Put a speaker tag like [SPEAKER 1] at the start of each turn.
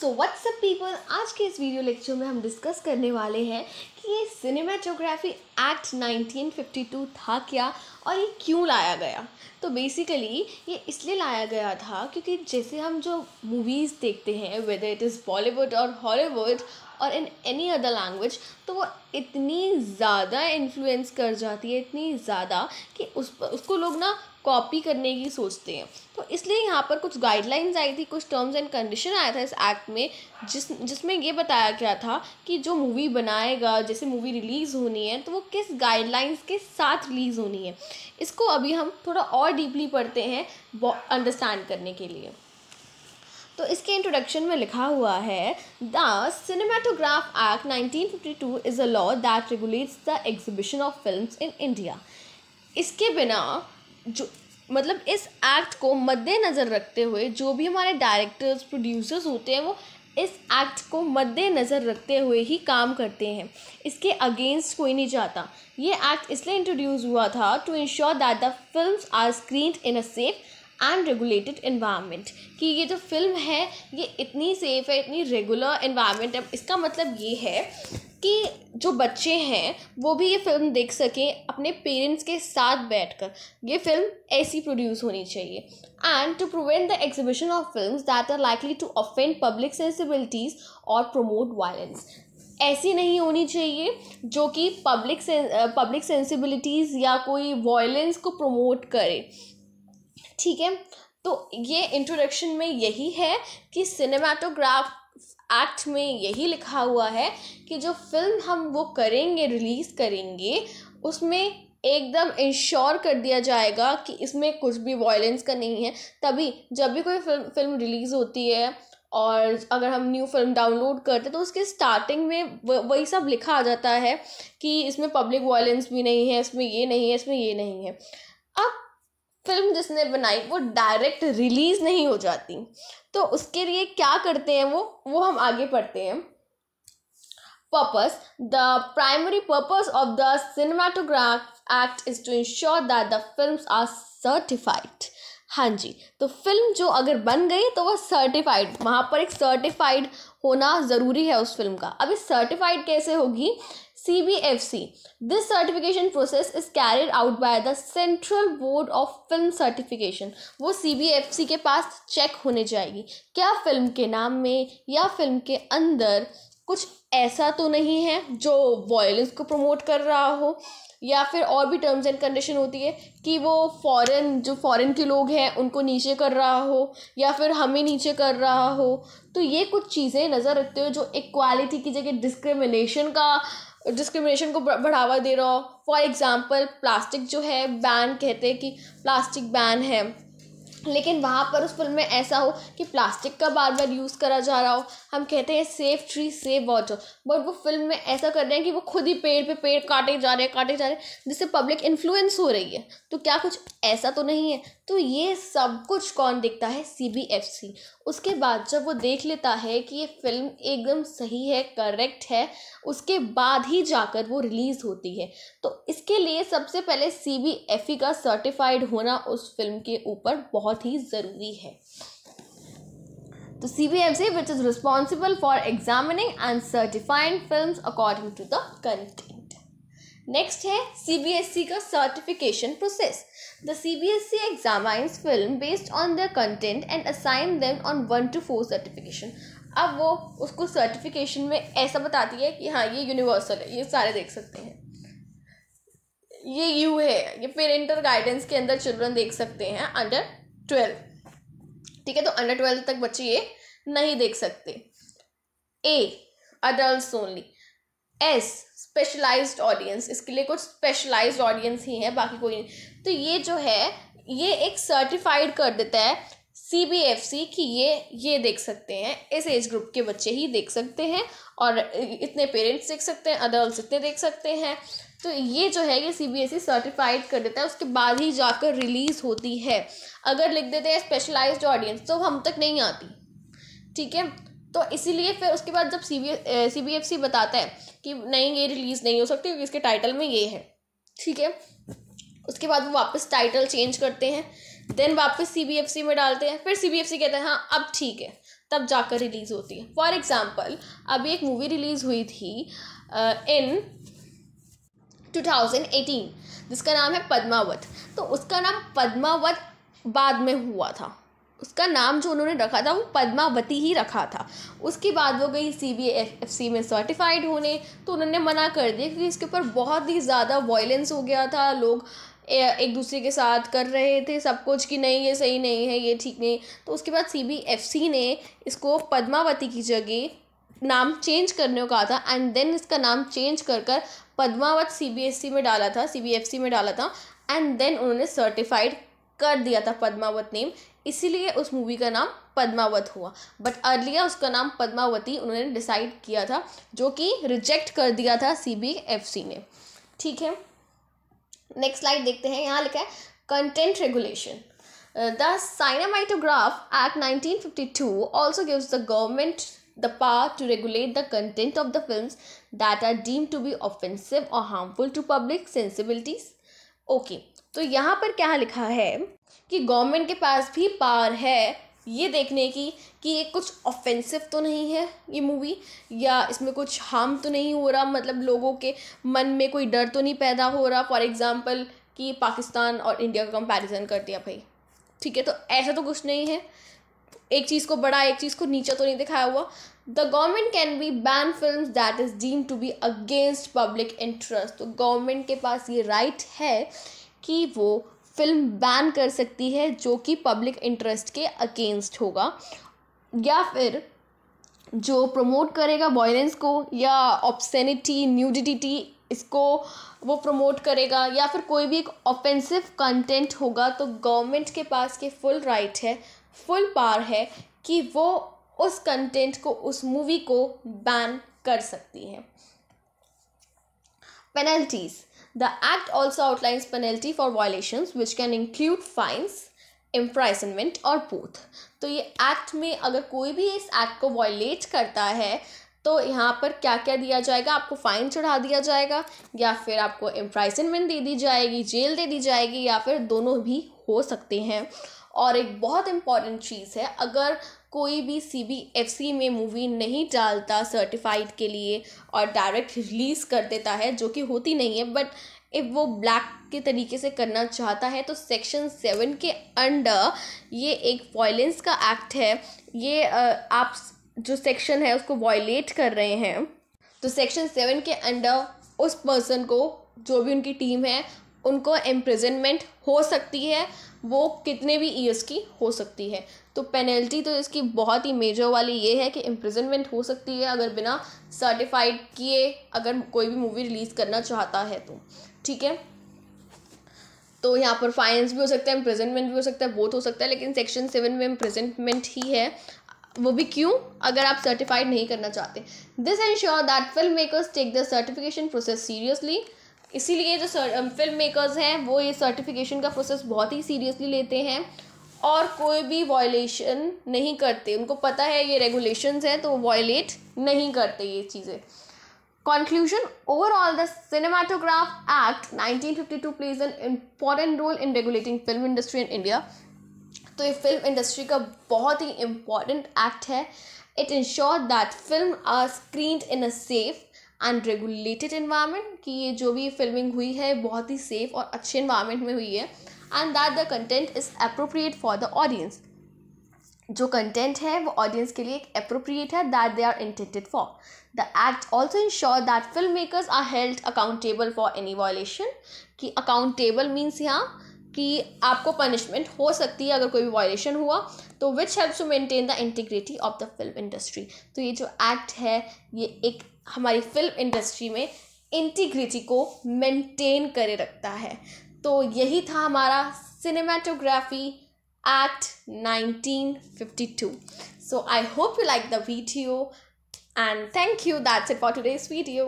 [SPEAKER 1] So what's up people, आज के इस वीडियो लेक्चर में हम डिस्कस करने वाले हैं कि ये सिनेमाटोग्राफी एक्ट 1952 था क्या और ये क्यों लाया गया। तो बेसिकली ये इसलिए लाया गया था क्योंकि जैसे हम जो मूवीज़ देखते हैं, वेदर इट इज़ बॉलीवुड और हॉलीवुड और इन एनी अदर लैंग्वेज, तो वो इतनी ज़्यादा इन्फ्लुएंस कर जाती है, इतनी ज़्यादा कि उसको लोग ना कॉपी करने की सोचते हैं। तो इसलिए यहाँ पर कुछ गाइडलाइंस आई थी, कुछ टर्म्स एंड कंडीशन आया था इस एक्ट में, जिसमें ये बताया गया था कि जो मूवी बनाएगा, जैसे मूवी रिलीज़ होनी है तो वो किस गाइडलाइंस के साथ रिलीज़ होनी है। इसको अभी हम थोड़ा और डीपली पढ़ते हैं अंडरस्टैंड करने के लिए। तो इसके इंट्रोडक्शन में लिखा हुआ है, the Cinematograph act 1952 is a law that regulates the exhibition of films in India. इसके बिना जो मतलब इस एक्ट को मद्देनज़र रखते हुए जो भी हमारे डायरेक्टर्स, प्रोड्यूसर्स होते हैं, वो इस एक्ट को मद्देनज़र रखते हुए ही काम करते हैं। इसके अगेंस्ट कोई नहीं जाता। ये एक्ट इसलिए इंट्रोड्यूस हुआ था to ensure that the films are screened in a safe and regulated environment, कि ये जो फिल्म है ये इतनी सेफ़ है, इतनी रेगुलर इन्वायरमेंट है। इसका मतलब ये है कि जो बच्चे हैं वो भी ये फिल्म देख सकें अपने पेरेंट्स के साथ बैठकर। ये फिल्म ऐसी प्रोड्यूस होनी चाहिए। And to prevent the exhibition of films that are likely to offend public sensibilities और प्रमोट वायलेंस। ऐसी नहीं होनी चाहिए जो कि पब्लिक सेंसिबिलिटीज़ या कोई वायलेंस को प्रमोट करे। ठीक है, तो ये इंट्रोडक्शन में यही है कि सिनेमाटोग्राफ एक्ट में यही लिखा हुआ है कि जो फिल्म हम वो करेंगे, रिलीज़ करेंगे, उसमें एकदम इंश्योर कर दिया जाएगा कि इसमें कुछ भी वायलेंस का नहीं है। तभी जब भी कोई फिल्म रिलीज़ होती है और अगर हम न्यू फिल्म डाउनलोड करते हैं तो उसके स्टार्टिंग में वही सब लिखा आ जाता है कि इसमें पब्लिक वायलेंस भी नहीं है, इसमें ये नहीं है, इसमें ये नहीं है। अब फिल्म जिसने बनाई वो डायरेक्ट रिलीज़ नहीं हो जाती, तो उसके लिए क्या करते हैं वो हम आगे पढ़ते हैं। Purpose, the primary purpose of the Cinematograph Act is to ensure that the films are certified. हाँ जी, तो फिल्म जो अगर बन गई तो वह सर्टिफाइड, वहाँ पर एक सर्टिफाइड होना ज़रूरी है उस फिल्म का। अब इस सर्टिफाइड कैसे होगी? CBFC. This certification process is carried out by the Central Board of Film Certification. वो CBFC के पास चेक होने जाएगी क्या फिल्म के नाम में या फिल्म के अंदर कुछ ऐसा तो नहीं है जो वायलेंस को प्रमोट कर रहा हो, या फिर और भी टर्म्स एंड कंडीशन होती है कि वो फॉरेन के लोग हैं उनको नीचे कर रहा हो या फिर हमें नीचे कर रहा हो। तो ये कुछ चीज़ें नज़र रखते हुए जो इक्वालिटी की जगह डिस्क्रिमिनेशन को बढ़ावा दे रहा हो। फॉर एग्ज़ाम्पल, प्लास्टिक जो है बैन, कहते हैं कि प्लास्टिक बैन है, लेकिन वहाँ पर उस फिल्म में ऐसा हो कि प्लास्टिक का बार बार यूज़ करा जा रहा हो। हम कहते हैं safe tree save water, but वो फिल्म में ऐसा कर रहे हैं कि वो खुद ही पेड़ पे पेड़ काटे जा रहे हैं जिससे पब्लिक इन्फ्लुएंस हो रही है। तो क्या कुछ ऐसा तो नहीं है? तो ये सब कुछ कौन देखता है? CBFC। उसके बाद जब वो देख लेता है कि ये फिल्म एकदम सही है, करेक्ट है, उसके बाद ही जाकर वो रिलीज़ होती है। तो इसके लिए सबसे पहले CBFE का सर्टिफाइड होना उस फिल्म के ऊपर बहुत ही ज़रूरी है। तो CBFC which is responsible for examining and certifying films according to the content. Next है CBSE का certification process. The CBSE examines film based on their content and assign them on 1 to 4 certification. अब वो उसको certification में ऐसा बताती है कि हाँ ये यूनिवर्सल है, ये सारे देख सकते हैं, ये यू है, ये पेरेंटल गाइडेंस के अंदर चिल्ड्रन देख सकते हैं अंडर 12। ठीक है, तो अंडर 12 तक बच्चे ये नहीं देख सकते। A adult only. S specialised audience, इसके लिए कुछ स्पेशलाइज्ड ऑडियंस ही है, बाकी कोई नहीं। तो ये जो है ये एक सर्टिफाइड कर देता है CBFC कि ये देख सकते हैं, इस एज ग्रुप के बच्चे ही देख सकते हैं और इतने पेरेंट्स देख सकते हैं, अडल्ट इतने देख सकते हैं। तो ये जो है ये CBSE सर्टिफाइड कर देता है, उसके बाद ही जाकर रिलीज़ होती है। अगर लिख देते हैं स्पेशलाइज्ड ऑडियंस तो हम तक नहीं आती। ठीक है, तो इसीलिए फिर उसके बाद जब CBFC बताता है कि नहीं ये रिलीज़ नहीं हो सकती क्योंकि इसके टाइटल में ये है। ठीक है, उसके बाद वो वापस टाइटल चेंज करते हैं, देन वापस CBFC में डालते हैं, फिर CBFC कहता है हाँ अब ठीक है, तब जाकर रिलीज़ होती है। फॉर एग्ज़ाम्पल अभी एक मूवी रिलीज़ हुई थी इन 2018 जिसका नाम है पद्मावत। तो उसका नाम पद्मावत बाद में हुआ था, उसका नाम जो उन्होंने रखा था वो पद्मावती ही रखा था। उसके बाद वो गई CBFC में सर्टिफाइड होने, तो उन्होंने मना कर दिया क्योंकि इसके ऊपर बहुत ही ज़्यादा वायलेंस हो गया था, लोग एक दूसरे के साथ कर रहे थे सब कुछ कि नहीं ये सही नहीं है, ये ठीक नहीं। तो उसके बाद CBFC ने इसको पद्मावती की जगह नाम चेंज करने को कहा था एंड देन इसका नाम चेंज कर पद्मावत CBSC में डाला था, CBFC में डाला था एंड देन उन्होंने सर्टिफाइड कर दिया था पद्मावत नेम, इसीलिए उस मूवी का नाम पद्मावत हुआ। बट अर्लियर उसका नाम पद्मावती उन्होंने डिसाइड किया था, जो कि रिजेक्ट कर दिया था CBFC ने। ठीक है, नेक्स्ट स्लाइड देखते हैं। यहाँ लिखा है content regulation. The cinematograph act 1952 also gives the government the power to regulate the content of the films that are deemed to be offensive or harmful to public sensibilities. Okay, तो यहाँ पर क्या लिखा है कि गवर्नमेंट के पास भी power है ये देखने की कि ये कुछ ऑफेंसिव तो नहीं है ये मूवी, या इसमें कुछ हार्म तो नहीं हो रहा, मतलब लोगों के मन में कोई डर तो नहीं पैदा हो रहा। फॉर एग्जांपल कि पाकिस्तान और इंडिया का कंपैरिजन कर दिया भाई, ठीक है, तो ऐसा तो कुछ नहीं है, एक चीज़ को बड़ा एक चीज़ को नीचा तो नहीं दिखाया हुआ। The government can be ban film that is deemed to be against public interest. तो गवर्नमेंट के पास ये राइट है कि वो फिल्म बैन कर सकती है जो कि पब्लिक इंटरेस्ट के अगेंस्ट होगा, या फिर जो प्रमोट करेगा वायलेंस को या ऑब्ससेनिटी न्यूडिटी इसको वो प्रमोट करेगा, या फिर कोई भी एक ऑफेंसिव कंटेंट होगा, तो गवर्नमेंट के पास के फुल राइट है, फुल पावर है कि वो उस कंटेंट को, उस मूवी को बैन कर सकती है। Penalties. The act also outlines penalty for violations which can include fines, imprisonment और बोथ। तो ये एक्ट में अगर कोई भी इस एक्ट को वायलेट करता है तो यहाँ पर क्या क्या दिया जाएगा, आपको फ़ाइन चढ़ा दिया जाएगा, या फिर आपको इम्प्राइजनमेंट दे दी जाएगी, जेल दे दी जाएगी, या फिर दोनों भी हो सकते हैं। और एक बहुत इम्पॉर्टेंट चीज़ है, अगर कोई भी CBFC में मूवी नहीं डालता सर्टिफाइड के लिए और डायरेक्ट रिलीज़ कर देता है, जो कि होती नहीं है, बट इफ़ वो ब्लैक के तरीके से करना चाहता है तो सेक्शन 7 के अंडर ये एक वायलेंस का एक्ट है, ये आप जो सेक्शन है उसको वायलेट कर रहे हैं, तो सेक्शन 7 के अंडर उस पर्सन को, जो भी उनकी टीम है, उनको इम्प्रिजनमेंट हो सकती है, वो कितने भी ईयर्स की हो सकती है। तो पेनल्टी तो इसकी बहुत ही मेजर वाली ये है कि इम्प्रिजनमेंट हो सकती है अगर बिना सर्टिफाइड किए अगर कोई भी मूवी रिलीज़ करना चाहता है तो, ठीक है। तो यहाँ पर फाइन्स भी हो सकता है, इम्प्रिजनमेंट भी हो सकता है, बोथ हो सकता है, लेकिन सेक्शन 7 में इम्प्रिजनमेंट ही है, वो भी क्यों, अगर आप सर्टिफाइड नहीं करना चाहते। This ensure that film makers take the certification process seriously. इसीलिए जो फिल्म मेकर्स हैं वो ये सर्टिफिकेशन का प्रोसेस बहुत ही सीरियसली लेते हैं और कोई भी वायलेशन नहीं करते, उनको पता है ये रेगुलेशंस हैं तो वो वायलेट नहीं करते ये चीज़ें। Conclusion, overall the Cinematograph Act 1952 plays an important role in regulating film industry in India। तो ये फिल्म इंडस्ट्री का बहुत ही इम्पॉर्टेंट एक्ट है। It ensure that film are screened in a safe and regulated environment, कि ये जो भी फिल्मिंग हुई है बहुत ही सेफ और अच्छे इन्वायरमेंट में हुई है, and that the content is appropriate for the audience. जो कंटेंट है वो ऑडियंस के लिए अप्रोप्रिएट है, that they are intended for. The act also ensure that film makers are held accountable for any violation, कि अकाउंटेबल मीन्स यहाँ कि आपको पनिशमेंट हो सकती है अगर कोई भी वायलेशन हुआ, तो which helps to maintain the integrity of the film industry. तो ये जो एक्ट है ये एक हमारी फिल्म इंडस्ट्री में इंटीग्रिटी को मेंटेन करे रखता है। तो यही था हमारा cinematography Act 1952. So I hope you like the video and thank you. That's it for today's video.